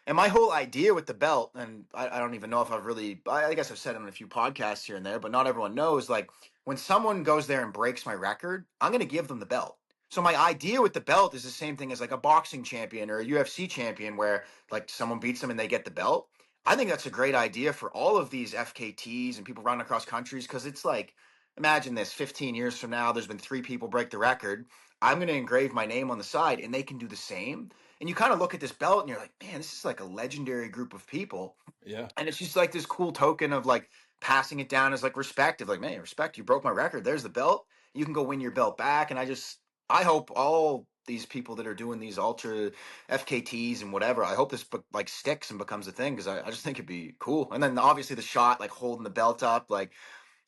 And my whole idea with the belt, and I don't even know if I've really, I guess I've said it on a few podcasts here and there, but not everyone knows. Like, when someone goes there and breaks my record, I'm going to give them the belt. So my idea with the belt is the same thing as like a boxing champion or a UFC champion, where like someone beats them and they get the belt. I think that's a great idea for all of these FKTs and people running across countries, because it's like, imagine this: 15 years from now, there's been 3 people break the record. I'm going to engrave my name on the side, and they can do the same. And you kind of look at this belt and you're like, man, this is like a legendary group of people. Yeah, And it's just like this cool token of like passing it down as like respect, of like, man, respect, you broke my record. There's the belt. You can go win your belt back. And I hope all these people that are doing these ultra FKTs and whatever, I hope this like sticks and becomes a thing, because I just think it'd be cool. And then obviously the shot, like holding the belt up, like,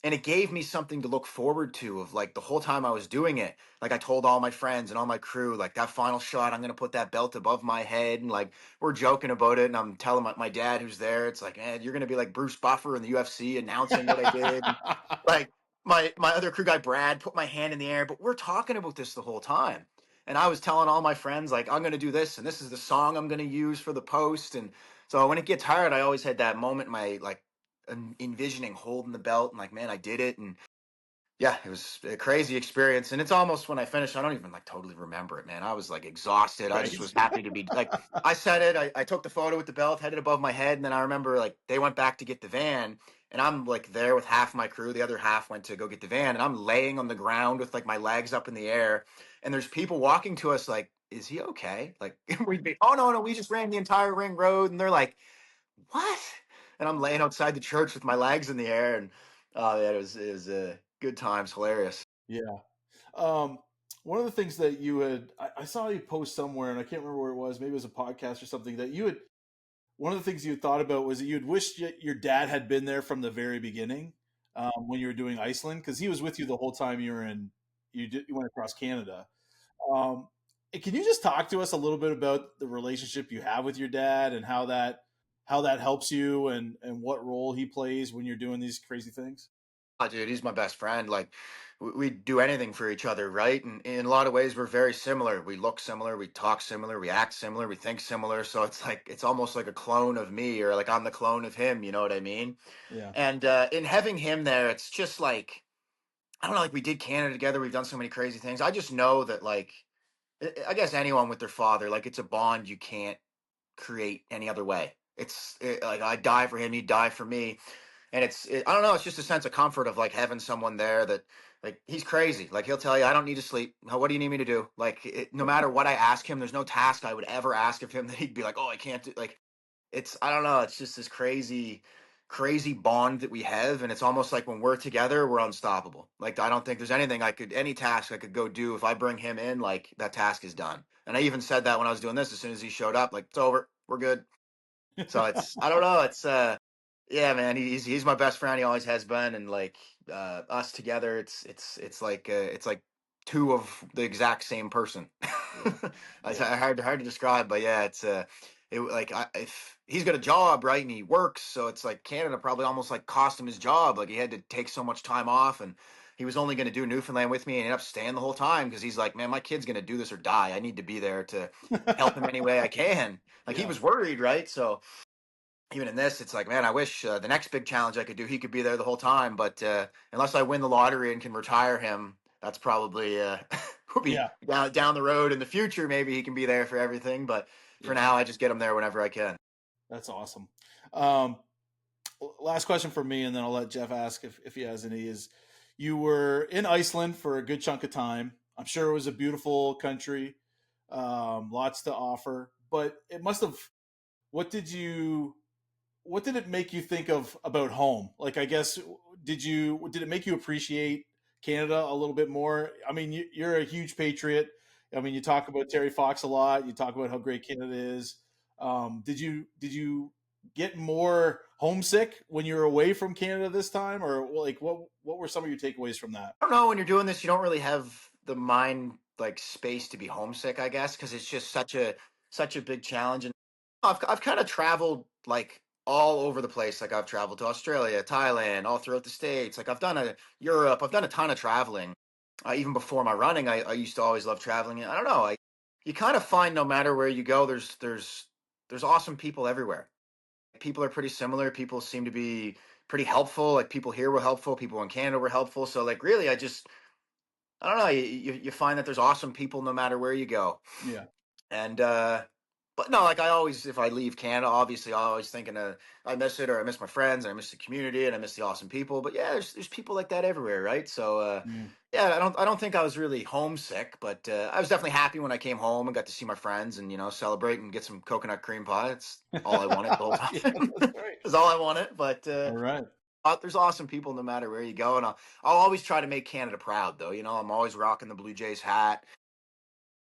and it gave me something to look forward to, of like the whole time I was doing it. Like, I told all my friends and all my crew, like, that final shot, I'm going to put that belt above my head. And like, we're joking about it. And I'm telling my dad, who's there, it's like, man, you're going to be like Bruce Buffer in the UFC announcing what I did. And like, my other crew guy, Brad, put my hand in the air, but we're talking about this the whole time. And I was telling all my friends, like, I'm going to do this, and this is the song I'm going to use for the post. And so when it gets hard, I always had that moment, my like, envisioning holding the belt and like, man, I did it. And yeah, it was a crazy experience. And it's almost, when I finished, I don't even like totally remember it, man. I was like exhausted. I just right. was happy to be like, I said it, I took the photo with the belt, had it above my head. And then I remember like they went back to get the van, and I'm like there with half my crew. The other half went to go get the van, and I'm laying on the ground with like my legs up in the air. And there's people walking to us like, is he okay? Like, we'd be, oh, no, we just ran the entire ring road. And they're like, what? And I'm laying outside the church with my legs in the air, and oh yeah, it was good times, hilarious. Yeah. Um, One of the things that I saw you post somewhere, and I can't remember where it was. Maybe it was a podcast or something that you had. One of the things you thought about was that you'd wished your dad had been there from the very beginning, when you were doing Iceland, because he was with you the whole time you went across Canada. Um, can you just talk to us a little bit about the relationship you have with your dad, and how that helps you, and what role he plays when you're doing these crazy things? Oh, dude, he's my best friend. Like, we do anything for each other, right? And in a lot of ways, we're very similar. We look similar, we talk similar, we act similar, we think similar. So it's like, it's almost like a clone of me, or like I'm the clone of him. You know what I mean? Yeah. And in having him there, it's just like, I don't know. Like, we did Canada together. We've done so many crazy things. I just know that like, I guess anyone with their father, like it's a bond you can't create any other way. Like I die for him, he die for me, and I don't know. It's just a sense of comfort of like having someone there that like he's crazy. Like he'll tell you, I don't need to sleep. What do you need me to do? Like no matter what I ask him, there's no task I would ever ask of him that he'd be like, oh, I can't do. Like I don't know. It's just this crazy bond that we have, and it's almost like when we're together, we're unstoppable. Like I don't think there's any task I could go do if I bring him in. Like that task is done. And I even said that when I was doing this. As soon as he showed up, like it's over, we're good. So I don't know. Yeah, man. He's my best friend. He always has been, and like us together, it's like two of the exact same person. It's hard to describe, but yeah, if he's got a job, right, and he works, so it's like Canada probably almost like cost him his job. Like he had to take so much time off, and he was only going to do Newfoundland with me, and ended up staying the whole time because he's like, man, my kid's going to do this or die. I need to be there to help him any way I can. Like he Yeah. was worried, right? So even in this, it's like, man, I wish the next big challenge I could do, he could be there the whole time. But unless I win the lottery and can retire him, that's probably will be Yeah. down the road in the future. Maybe he can be there for everything. But for Yeah. now, I just get him there whenever I can. That's awesome. Last question for me, and then I'll let Jeff ask if he has any. Is you were in Iceland for a good chunk of time. I'm sure it was a beautiful country, lots to offer. But it must have. What did you? What did it make you think of about home? Like, I guess did it make you appreciate Canada a little bit more? I mean, you're a huge patriot. I mean, you talk about Terry Fox a lot. You talk about how great Canada is. Did you get more homesick when you were away from Canada this time, or like what were some of your takeaways from that? I don't know. When you're doing this, you don't really have the mind like space to be homesick, I guess, because it's just such a big challenge. And I've kind of traveled like all over the place. Like I've traveled to Australia, Thailand, all throughout the states. Like I've done a Europe. I've done a ton of traveling. Even before my running, I used to always love traveling. I don't know. You kind of find no matter where you go, there's awesome people everywhere. People are pretty similar. People seem to be pretty helpful. Like people here were helpful. People in Canada were helpful. So like really, I don't know. You find that there's awesome people no matter where you go. Yeah, And but no, like I always, if I leave Canada, obviously I always thinking I miss it, or I miss my friends, and I miss the community, and I miss the awesome people. But yeah, there's people like that everywhere, right? So mm. yeah, I don't think I was really homesick, but I was definitely happy when I came home and got to see my friends and celebrate and get some coconut cream pie. That's all I wanted the whole Yeah, time. that's right. That's all I wanted. But All right. there's awesome people no matter where you go, and I'll always try to make Canada proud, though. I'm always rocking the Blue Jays hat,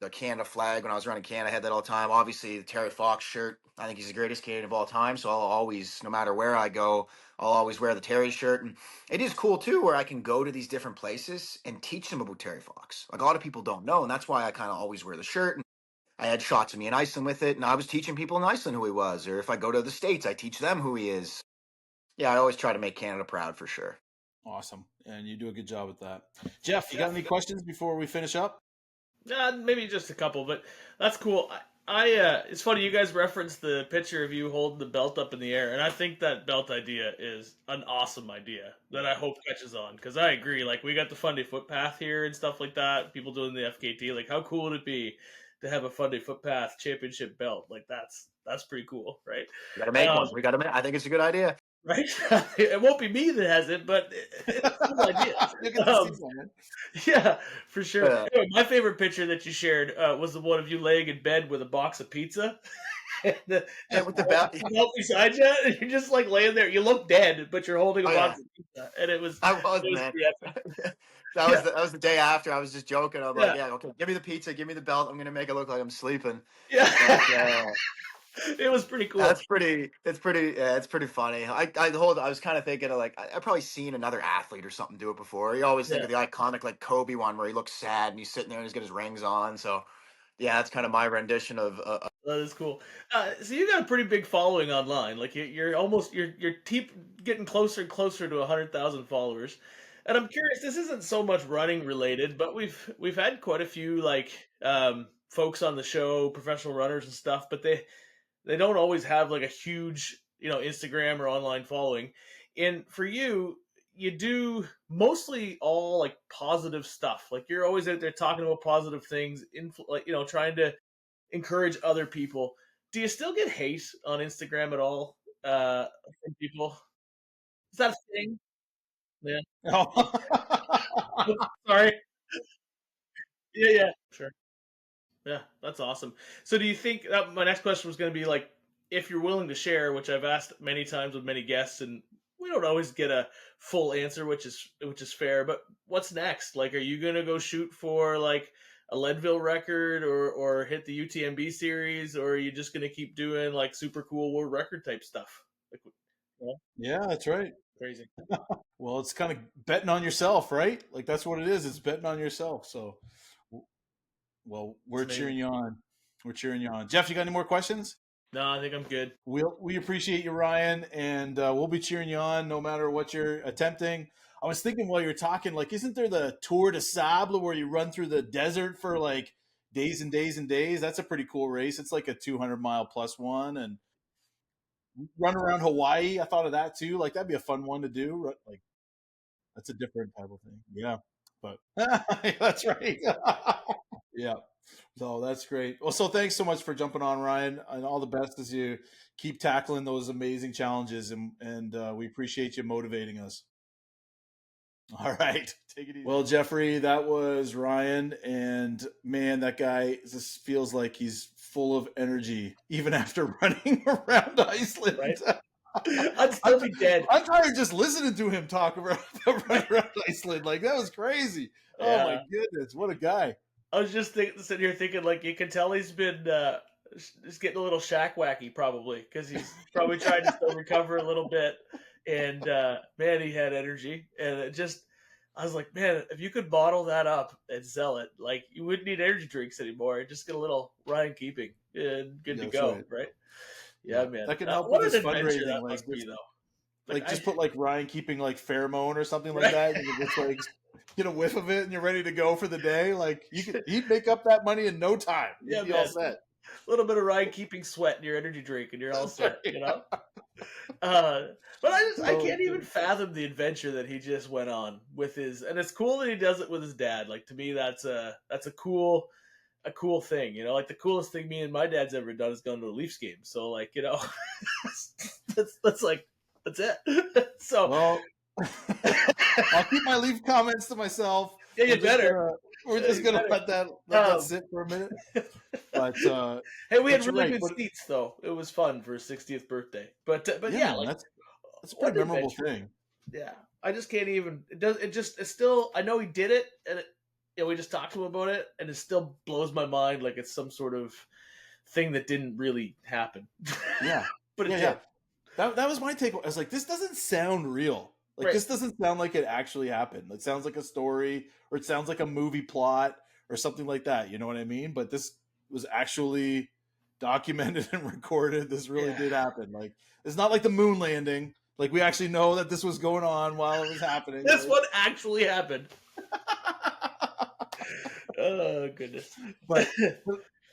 the Canada flag. When I was running Canada, I had that all the time. Obviously, the Terry Fox shirt. I think he's the greatest Canadian of all time. So I'll always, no matter where I go, I'll always wear the Terry shirt. And it is cool too, where I can go to these different places and teach them about Terry Fox. Like a lot of people don't know, and that's why I kind of always wear the shirt. And I had shots of me in Iceland with it, and I was teaching people in Iceland who he was. Or if I go to the States, I teach them who he is. Yeah, I always try to make Canada proud for sure. Awesome, and you do a good job with that. Jeff, you got any questions before we finish up? Maybe just a couple, but that's cool. It's funny you guys referenced the picture of you holding the belt up in the air, and I think that belt idea is an awesome idea that I hope catches on, because I agree. Like we got the Funday footpath here and stuff like that. People doing the FKT. Like how cool would it be to have a Funday footpath championship belt? Like that's pretty cool, right? We got to make one. I think it's a good idea. Right? It won't be me that has it, but it's a cool idea. You'll get to see someone. Yeah, for sure. Yeah. Anyway, my favorite picture that you shared was the one of you laying in bed with a box of pizza. And with the belt. belt beside you, and you're just like laying there. You look dead, but you're holding a box of pizza, and it was. I was, man. pretty epic. That was the day after. I was just joking. I'm like, Yeah. yeah, okay, give me the pizza, give me the belt. I'm gonna make it look like I'm sleeping. Yeah, But, it was pretty cool. it's pretty funny. I was kind of thinking of like I've probably seen another athlete or something do it before. You always think of the iconic like Kobe one where he looks sad and he's sitting there and he's got his rings on. So yeah, that's kind of my rendition of. That is cool. So you got a pretty big following online. Like you're getting closer and closer to 100,000 followers. And I'm curious. This isn't so much running related, but we've had quite a few like folks on the show, professional runners and stuff. But they don't always have like a huge Instagram or online following. And for you, you do mostly all like positive stuff. Like you're always out there talking about positive things, like trying to encourage other people. Do you still get hate on Instagram at all from people? Is that a thing? Yeah. Sorry. Yeah. Sure. Yeah, that's awesome. So, do you think my next question was going to be like, if you're willing to share, which I've asked many times with many guests, and we don't always get a full answer, which is fair. But what's next? Like, are you going to go shoot for like a Leadville record, or hit the UTMB series, or are you just going to keep doing like super cool world record type stuff? Like, Yeah, that's right. crazy. Well, it's kind of betting on yourself, right? Like that's what it is. It's betting on yourself. So, well, we're cheering you on. We're cheering you on. Jeff, you got any more questions? No, I think I'm good. We appreciate you, Ryan, and we'll be cheering you on no matter what you're attempting. I was thinking while you were talking, like, isn't there the Tour de Sable where you run through the desert for like days and days and days? That's a pretty cool race. It's like a 200-mile plus one, and run around Hawaii. I thought of that too. Like that'd be a fun one to do. Like that's a different type of thing. Yeah, but that's right. Yeah. So that's great. Well, so thanks so much for jumping on, Ryan, and all the best as you keep tackling those amazing challenges, and we appreciate you motivating us. All right, take it easy. Well, Jeffrey, that was Ryan, and man, that guy just feels like he's full of energy, even after running around Iceland. Right? I'd still be dead. I'm tired just listening to him talk about running around Iceland. Like that was crazy. Yeah. Oh my goodness, what a guy! I was just sitting here thinking, like, you can tell he's been just getting a little shack wacky, probably, because he's probably trying to still recover a little bit. And man, he had energy, and I was like, man, if you could bottle that up and sell it, like, you wouldn't need energy drinks anymore. Just get a little Ryan keeping and good to go, right? Yeah, man. That could help with his fundraising. That must be, though. Like just put like Ryan keeping like pheromone or something like that. And you just like get a whiff of it and you're ready to go for the day. Like he'd make up that money in no time. You'd be all set. A little bit of Ryan keeping sweat in your energy drink and you're all set, you know? But I can't even fathom the adventure that he just went on with and it's cool that he does it with his dad. Like to me, that's a cool thing, you know, like the coolest thing me and my dad's ever done is gone to a Leafs game. So like, you know, that's it. So well, I'll keep my Leaf comments to myself. Yeah, you better. We're just gonna let that sit for a minute. But hey, we had really good seats, though. It was fun for his 60th birthday. But yeah, like, that's a pretty memorable thing. Yeah, I just can't even. It's still. I know he did it, and we just talked to him about it, and it still blows my mind. Like it's some sort of thing that didn't really happen. Yeah, but it did. Yeah. That was my take. I was like, this doesn't sound real. Like this doesn't sound like it actually happened. It sounds like a story, or it sounds like a movie plot, or something like that. You know what I mean? But this was actually documented and recorded. This really did happen. Like it's not like the moon landing. Like we actually know that this was going on while it was happening. This one actually happened. Oh goodness! But do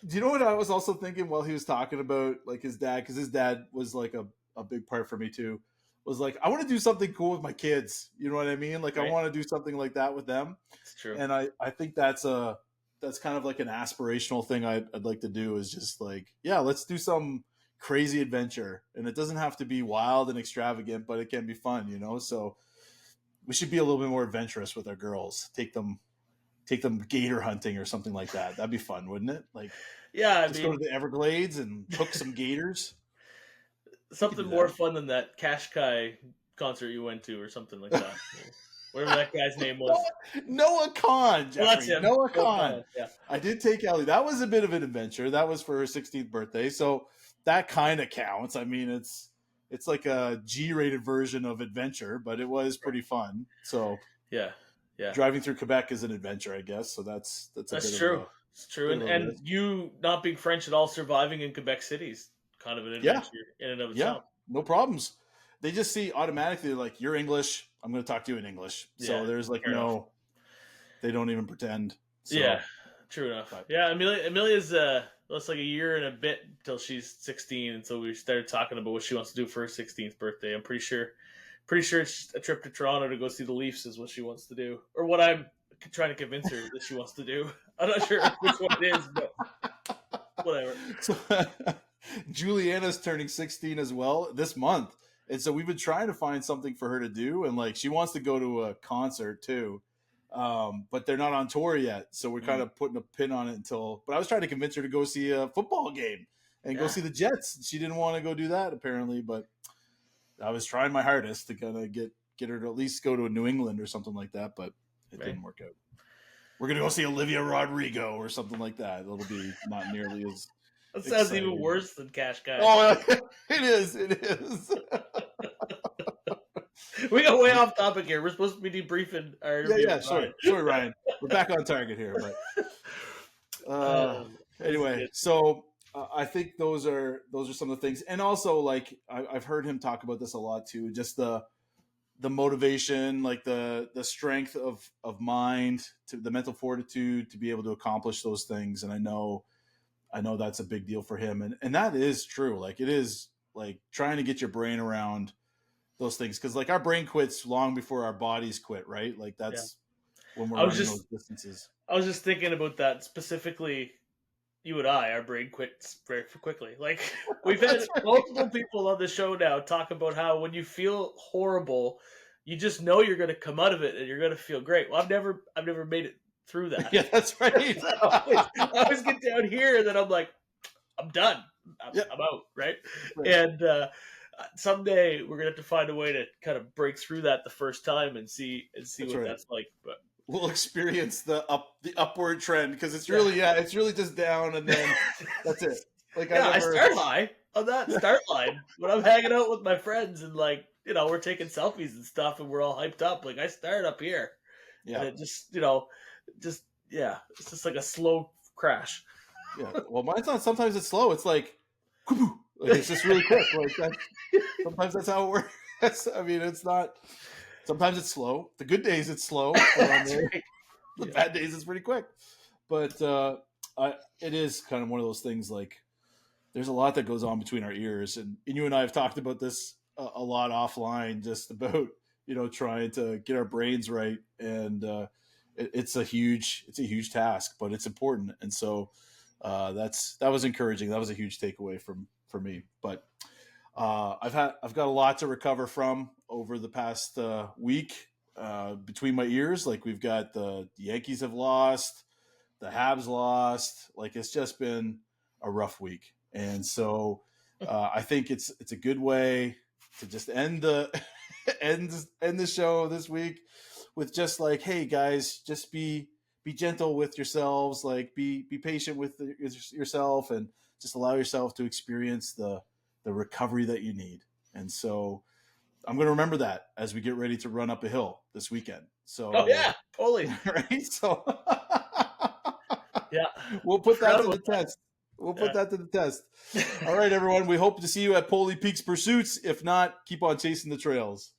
you know what I was also thinking while he was talking about like his dad? Because his dad was like a big part for me too. Was like, I want to do something cool with my kids. You know what I mean? Like I want to do something like that with them. It's true. And I think that's kind of like an aspirational thing I'd like to do is just like, yeah, let's do some crazy adventure. And it doesn't have to be wild and extravagant, but it can be fun, you know? So we should be a little bit more adventurous with our girls. Take them gator hunting or something like that. That'd be fun, wouldn't it? Like, yeah, go to the Everglades and hook some gators. Something more fun than that Kashkai concert you went to or something like that. Whatever that guy's name was. Noah Khan, Jeffrey. Well, that's him. Noah Khan. Yeah. I did take Ellie. That was a bit of an adventure. That was for her 16th birthday. So that kind of counts. I mean, it's like a G-rated version of adventure, but it was pretty fun. So yeah. Driving through Quebec is an adventure, I guess. So that's true. It's true. And you not being French at all, surviving in Quebec City is kind of an adventure in and of itself. Yeah, no problems. They just see automatically like, you're English. I'm going to talk to you in English. So there's like they don't even pretend. So, yeah, true enough. But, yeah, Amelia's it's like a year and a bit until she's 16, and so we started talking about what she wants to do for her 16th birthday. I'm pretty sure pretty sure it's a trip to Toronto to go see the Leafs is what she wants to do, or what I'm trying to convince her that she wants to do. I'm not sure which one it is, but whatever. So, Juliana's turning 16 as well this month. And so we've been trying to find something for her to do. And like, she wants to go to a concert too. But they're not on tour yet. So we're kind of putting a pin on it but I was trying to convince her to go see a football game and go see the Jets. She didn't want to go do that apparently, but I was trying my hardest to kind of get her to at least go to a New England or something like that, but it didn't work out. We're going to go see Olivia Rodrigo or something like that. It'll be not nearly as That sounds exciting. even worse than Cash Guy. Oh, it is. It is. We got way off topic here. We're supposed to be debriefing our interview. Yeah. Sorry, Ryan. We're back on target here, but anyway. So I think those are some of the things, and also like I've heard him talk about this a lot too. Just the motivation, like the strength of mind, to the mental fortitude to be able to accomplish those things, and I know that's a big deal for him, and that is true. Like it is like trying to get your brain around those things, because like our brain quits long before our bodies quit, right? Like that's when we're running those distances. I was just thinking about that specifically. You and I, our brain quits very quickly. Like we've had multiple people on the show now talk about how when you feel horrible, you just know you're going to come out of it and you're going to feel great. Well, I've never made it through that. Yeah, that's right. I always get down here and then I'm like, I'm done. I'm out, right? And someday we're gonna have to find a way to kind of break through that the first time and see what that's like. But we'll experience the upward trend, because it's really it's really just down and then that's it. Like I start high on that start line when I'm hanging out with my friends and like we're taking selfies and stuff and we're all hyped up. Like I start up here, and it just it's just like a slow crash. Yeah, well, mine's not. Sometimes it's slow. It's like it's just really quick. Like sometimes that's how it works. I mean, it's not. Sometimes it's slow. The good days it's slow. The bad days it's pretty quick. But it is kind of one of those things. Like there's a lot that goes on between our ears, and you and I have talked about this a lot offline, just about trying to get our brains right, and it's a huge task, but it's important, and so. That was encouraging. That was a huge takeaway for me. But I've got a lot to recover from over the past week between my ears. Like we've got the Yankees have lost, the Habs lost. Like it's just been a rough week, and so I think it's a good way to just end the end the show this week with just like, hey guys, just be gentle with yourselves, like be patient with yourself, and just allow yourself to experience the recovery that you need. And so I'm going to remember that as we get ready to run up a hill this weekend. So totally. Right. So we'll put that to the test. We'll put that to the test. All right, everyone. We hope to see you at Poly Peaks Pursuits. If not, keep on chasing the trails.